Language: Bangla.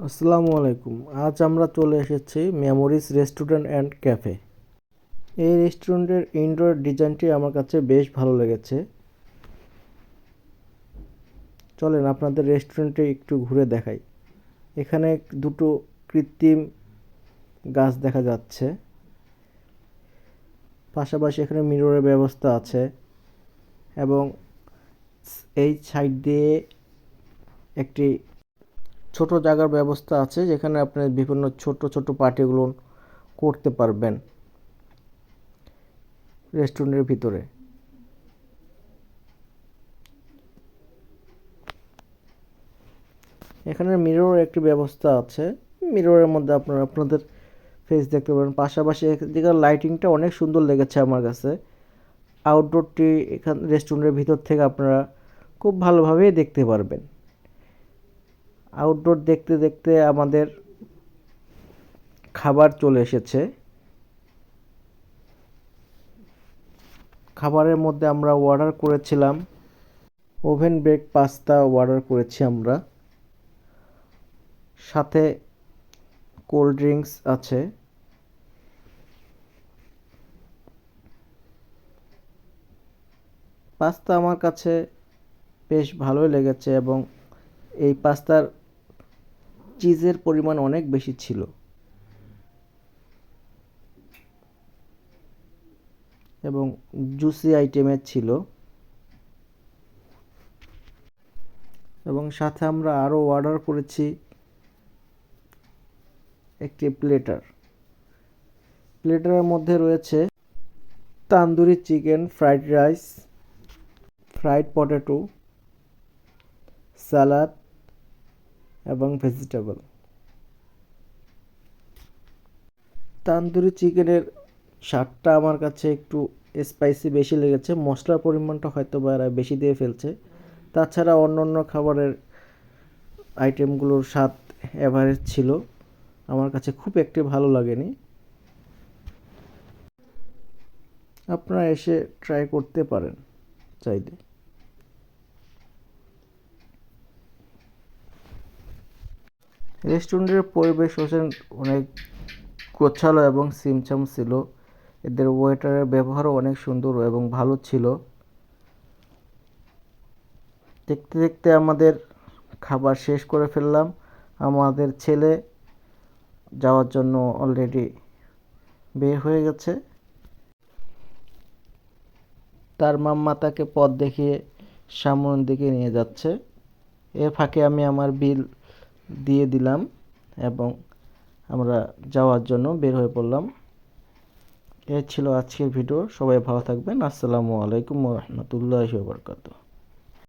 আসসালামু আলাইকুম। আজ আমরা চলে এসেছি মেমোরিজ রেস্টুরেন্ট অ্যান্ড ক্যাফে। এই রেস্টুরেন্টের ইনডোর ডিজাইনটি আমার কাছে বেশ ভালো লেগেছে। চলেন আপনাদের রেস্টুরেন্টে একটু ঘুরে দেখাই। এখানে দুটো কৃত্রিম গাছ দেখা যাচ্ছে। পাশাপাশি এখানে মিররের ব্যবস্থা আছে এবং এই সাইড দিয়ে একটি ছোট জায়গার ব্যবস্থা আছে যেখানে আপনি বিভিন্ন ছোট ছোট পার্টিগুলো করতে পারবেন রেস্টুরেন্টের ভিতরে। এখানে মিরর একটি ব্যবস্থা আছে। মিররের মধ্যে আপনারা আপনাদের ফেস দেখতে পারেন। পাশাপাশি এদিকে লাইটিংটা অনেক সুন্দর লেগেছে আমার কাছে। আউটডোরটি এখান রেস্টুরেন্টের ভিতর থেকে আপনারা খুব ভালোভাবেই দেখতে পারবেন। আউটডোর দেখতে দেখতে আমাদের খাবার চলে এসেছে। খাবারের মধ্যে আমরা অর্ডার করেছিলাম ওভেন বেক পাস্তা অর্ডার করেছি আমরা। সাথে কোল্ড ড্রিঙ্কস আছে। পাস্তা আমার কাছে বেশ ভালোই লেগেছে এবং এই পাস্তার চিজের পরিমাণ অনেক বেশি ছিল এবং জুসি আইটেমের ছিল। এবং সাথে আমরা আরও অর্ডার করেছি একটি প্লেটারের মধ্যে রয়েছে tandoori chicken, fried rice, fried potato, salad এবং ভেজিটেবল। তান্দুরি চিকেনের স্বাদটা আমার কাছে একটু স্পাইসি বেশি লেগেছে। মশলার পরিমাণটা হয়তো বা এরা বেশি দিয়ে ফেলছে। তাছাড়া অন্য খাবারের আইটেমগুলোর স্বাদ এভারেজ ছিল, আমার কাছে খুব একটি ভালো লাগেনি। আপনারা এসে ট্রাই করতে পারেন চাইলে। রেস্টুরেন্টের পরিবেশ অনেক গোছালো এবং ছিমছাম ছিল। এদের ওয়েটারের ব্যবহারও অনেক সুন্দর এবং ভালো ছিল। দেখতে দেখতে আমাদের খাবার শেষ করে ফেললাম। আমাদের ছেলে যাওয়ার জন্য অলরেডি বের হয়ে গেছে। তার মাম্মা তাকে পথ দেখিয়ে সামনের দিকে নিয়ে যাচ্ছে। এর ফাঁকে আমি আমার বিল দিয়ে দিলাম এবং আমরা যাওয়ার জন্য বের হয়ে পড়লাম। এই ছিল আজকের ভিডিও। সবাই ভালো থাকবেন। আসসালামু আলাইকুম ওয়া রাহমাতুল্লাহি ওয়া বারাকাতুহু।